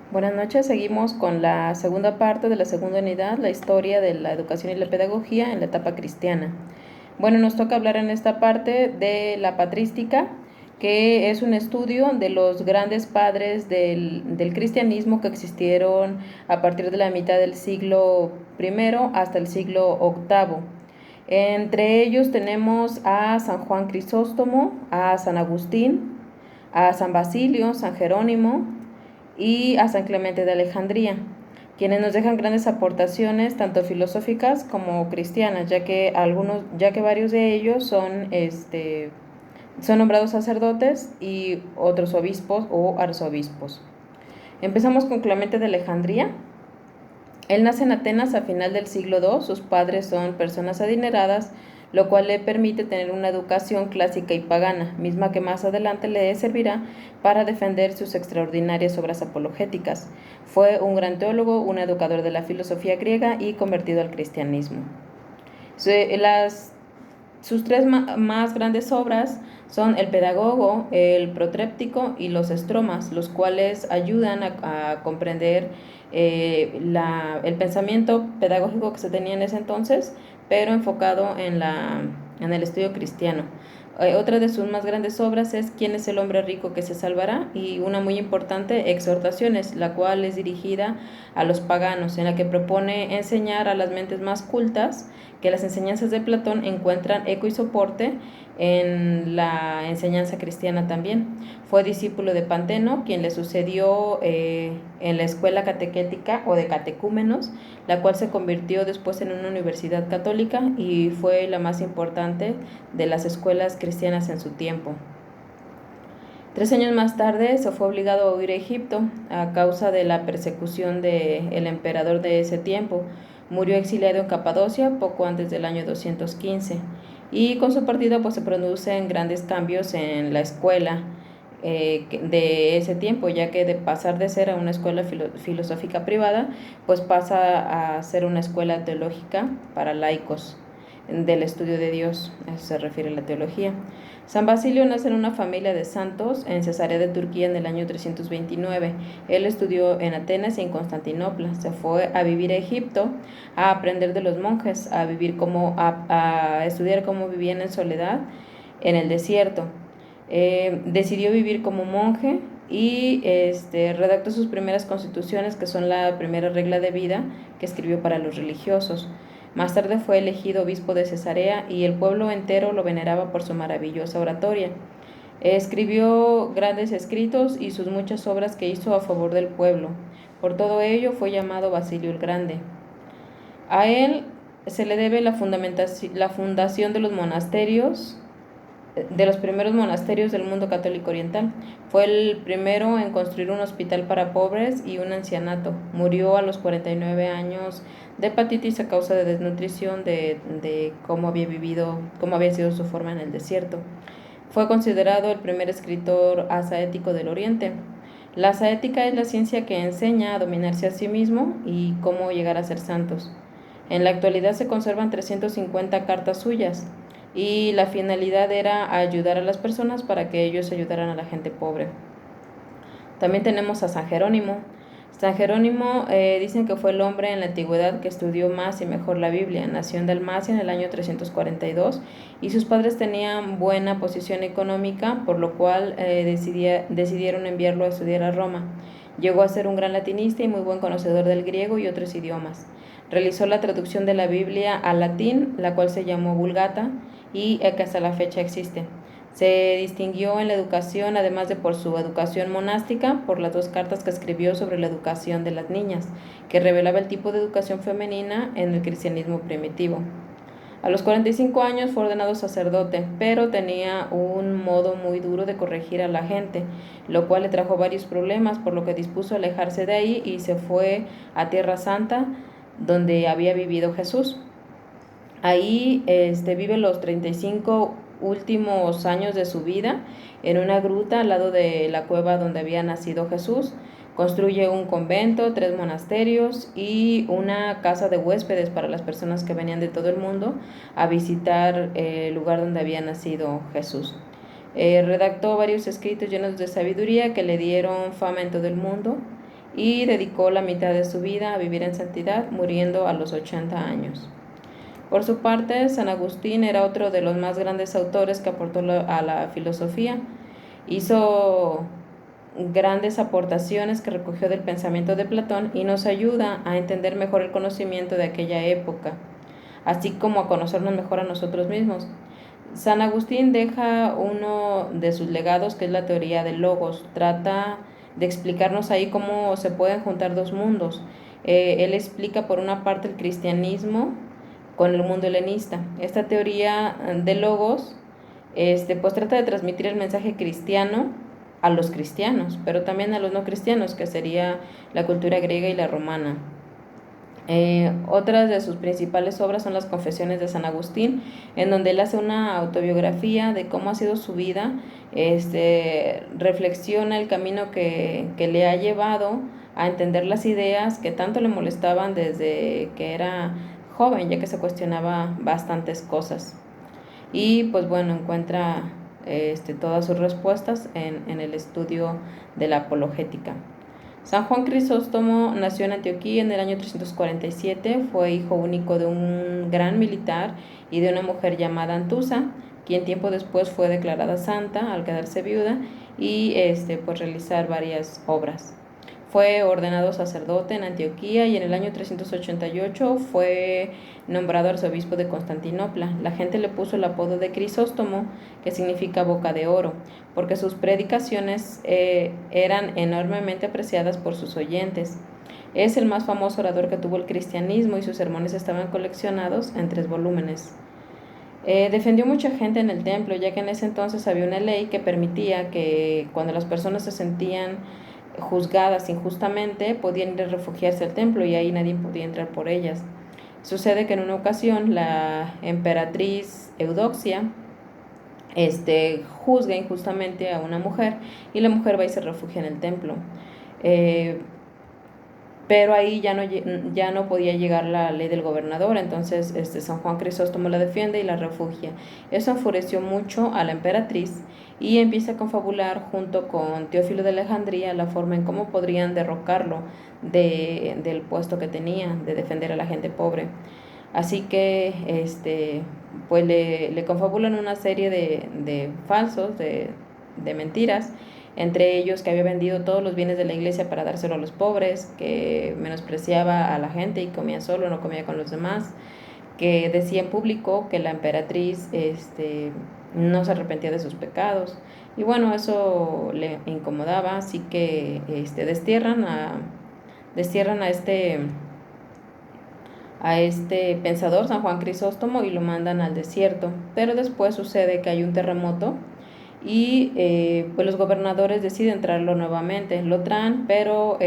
Buenas noches, seguimos con la segunda parte de la segunda unidad, la historia de la educación y la pedagogía en la etapa cristiana. Bueno, nos toca hablar en esta parte de la patrística, que es un estudio de los grandes padres del cristianismo que existieron a partir de la mitad del siglo I hasta el siglo VIII. Entre ellos tenemos a San Juan Crisóstomo, a San Agustín, a San Basilio, San Jerónimo y a San Clemente de Alejandría, quienes nos dejan grandes aportaciones tanto filosóficas como cristianas, ya que varios de ellos son nombrados sacerdotes y otros obispos o arzobispos. Empezamos con Clemente de Alejandría. Él nace en Atenas a final del siglo II, sus padres son personas adineradas, lo cual le permite tener una educación clásica y pagana, misma que más adelante le servirá para defender sus extraordinarias obras apologéticas. Fue un gran teólogo, un educador de la filosofía griega y convertido al cristianismo. Sus tres más grandes obras son el Pedagogo, el Protréptico y los Estromas, los cuales ayudan a comprender el pensamiento pedagógico que se tenía en ese entonces, pero enfocado en el estudio cristiano. Otra de sus más grandes obras es ¿Quién es el hombre rico que se salvará? Y una muy importante, Exhortaciones, la cual es dirigida a los paganos, en la que propone enseñar a las mentes más cultas que las enseñanzas de Platón encuentran eco y soporte en la enseñanza cristiana también. Fue discípulo de Panteno, quien le sucedió en la escuela catequética o de catecúmenos, la cual se convirtió después en una universidad católica y fue la más importante de las escuelas cristianas en su tiempo. 3 años más tarde se fue obligado a huir a Egipto a causa de la persecución del emperador de ese tiempo. Murió exiliado en Capadocia poco antes del año 215 y con su partida pues se producen grandes cambios en la escuela de ese tiempo, ya que de pasar de ser a una escuela filosófica privada pues pasa a ser una escuela teológica para laicos del estudio de Dios, a eso se refiere la teología. San Basilio nace en una familia de santos en Cesarea de Turquía en el año 329. Él estudió en Atenas y en Constantinopla. Se fue a vivir a Egipto, a aprender de los monjes, a estudiar cómo vivían en soledad en el desierto. Decidió vivir como monje y redactó sus primeras constituciones, que son la primera regla de vida que escribió para los religiosos. Más tarde fue elegido obispo de Cesarea y el pueblo entero lo veneraba por su maravillosa oratoria. Escribió grandes escritos y sus muchas obras que hizo a favor del pueblo. Por todo ello fue llamado Basilio el Grande. A él se le debe la fundación de los primeros monasterios del mundo católico oriental. Fue el primero en construir un hospital para pobres y un ancianato. Murió a los 49 años de hepatitis a causa de desnutrición, de cómo había sido su forma en el desierto. Fue considerado el primer escritor asaético del Oriente. La asaética es la ciencia que enseña a dominarse a sí mismo y cómo llegar a ser santos. En la actualidad se conservan 350 cartas suyas y la finalidad era ayudar a las personas para que ellos ayudaran a la gente pobre. También tenemos a San Jerónimo. San Jerónimo dicen que fue el hombre en la antigüedad que estudió más y mejor la Biblia. Nació en Dalmacia en el año 342 y sus padres tenían buena posición económica, por lo cual decidieron enviarlo a estudiar a Roma. Llegó a ser un gran latinista y muy buen conocedor del griego y otros idiomas. Realizó la traducción de la Biblia al latín, la cual se llamó Vulgata y que hasta la fecha existe. Se distinguió en la educación, además de por su educación monástica, por las 2 cartas que escribió sobre la educación de las niñas, que revelaba el tipo de educación femenina en el cristianismo primitivo. A los 45 años fue ordenado sacerdote, pero tenía un modo muy duro de corregir a la gente, lo cual le trajo varios problemas, por lo que dispuso alejarse de ahí y se fue a Tierra Santa, donde había vivido Jesús. Ahí vive los 35 últimos años de su vida en una gruta al lado de la cueva donde había nacido Jesús. Construye un convento, 3 monasterios y una casa de huéspedes para las personas que venían de todo el mundo a visitar el lugar donde había nacido Jesús. Redactó varios escritos llenos de sabiduría que le dieron fama en todo el mundo y dedicó la mitad de su vida a vivir en santidad, muriendo a los 80 años. Por su parte, San Agustín era otro de los más grandes autores que aportó a la filosofía. Hizo grandes aportaciones que recogió del pensamiento de Platón y nos ayuda a entender mejor el conocimiento de aquella época, así como a conocernos mejor a nosotros mismos. San Agustín deja uno de sus legados, que es la teoría del logos. Trata de explicarnos ahí cómo se pueden juntar dos mundos. Él explica por una parte el cristianismo con el mundo helenista. Esta teoría de logos pues trata de transmitir el mensaje cristiano a los cristianos, pero también a los no cristianos, que sería la cultura griega y la romana. Otras de sus principales obras son las Confesiones de San Agustín, en donde él hace una autobiografía de cómo ha sido su vida, reflexiona el camino que le ha llevado a entender las ideas que tanto le molestaban desde que era joven, ya que se cuestionaba bastantes cosas. Y pues bueno, encuentra todas sus respuestas en el estudio de la apologética. San Juan Crisóstomo nació en Antioquía en el año 347, fue hijo único de un gran militar y de una mujer llamada Antusa, quien tiempo después fue declarada santa al quedarse viuda y pues realizar varias obras. Fue ordenado sacerdote en Antioquía y en el año 388 fue nombrado arzobispo de Constantinopla. La gente le puso el apodo de Crisóstomo, que significa boca de oro, porque sus predicaciones eran enormemente apreciadas por sus oyentes. Es el más famoso orador que tuvo el cristianismo y sus sermones estaban coleccionados en 3 volúmenes. Defendió mucha gente en el templo, ya que en ese entonces había una ley que permitía que cuando las personas se sentían juzgadas injustamente podían ir a refugiarse al templo y ahí nadie podía entrar por ellas. Sucede que en una ocasión la emperatriz Eudoxia juzga injustamente a una mujer y la mujer va y se refugia en el templo. Pero ahí ya no podía llegar la ley del gobernador, entonces San Juan Crisóstomo la defiende y la refugia. Eso enfureció mucho a la emperatriz y empieza a confabular junto con Teófilo de Alejandría la forma en cómo podrían derrocarlo del puesto que tenía, de defender a la gente pobre. Así que pues le confabulan una serie de falsos, de mentiras, entre ellos que había vendido todos los bienes de la iglesia para dárselo a los pobres, que menospreciaba a la gente y comía solo, no comía con los demás, que decía en público que la emperatriz no se arrepentía de sus pecados. Y bueno, eso le incomodaba, así que destierran a este pensador, San Juan Crisóstomo, y lo mandan al desierto. Pero después sucede que hay un terremoto y pues los gobernadores deciden traerlo nuevamente. Lo traen, pero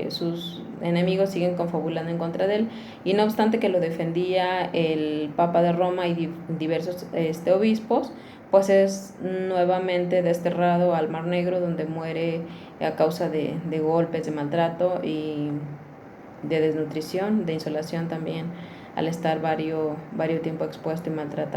sus enemigos siguen confabulando en contra de él, y no obstante que lo defendía el Papa de Roma y diversos obispos, pues es nuevamente desterrado al Mar Negro, donde muere a causa de golpes, de maltrato y de desnutrición, de insolación también, al estar varios tiempo expuesto y maltratado.